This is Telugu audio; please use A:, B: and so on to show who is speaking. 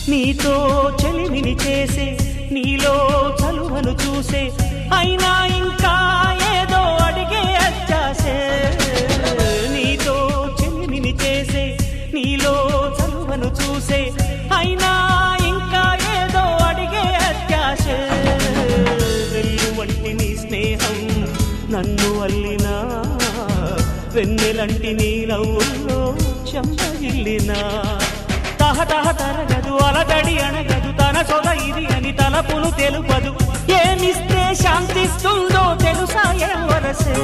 A: నీతో చెలిమిని చేసే నీలో చలువను చూసే అయినా ఇంకా ఏదో అడిగే అత్యాసే నీతో చెలిమిని చేసే నీలో చలువను చూసే అయినా ఇంకా ఏదో అడిగే అత్యాసే వెల్లు వంటి నీ స్నేహం నన్ను అల్లినా వెన్నెలంటి నీ నవ్వుల్లో చెంపగిల్లినా తహతహ తరగదు అలదడి అనగదు తన సొగ ఇది అని తలపులు తెలుపదు ఏమిస్తే శాంతిస్తుందో తెలుసా ఎవరసే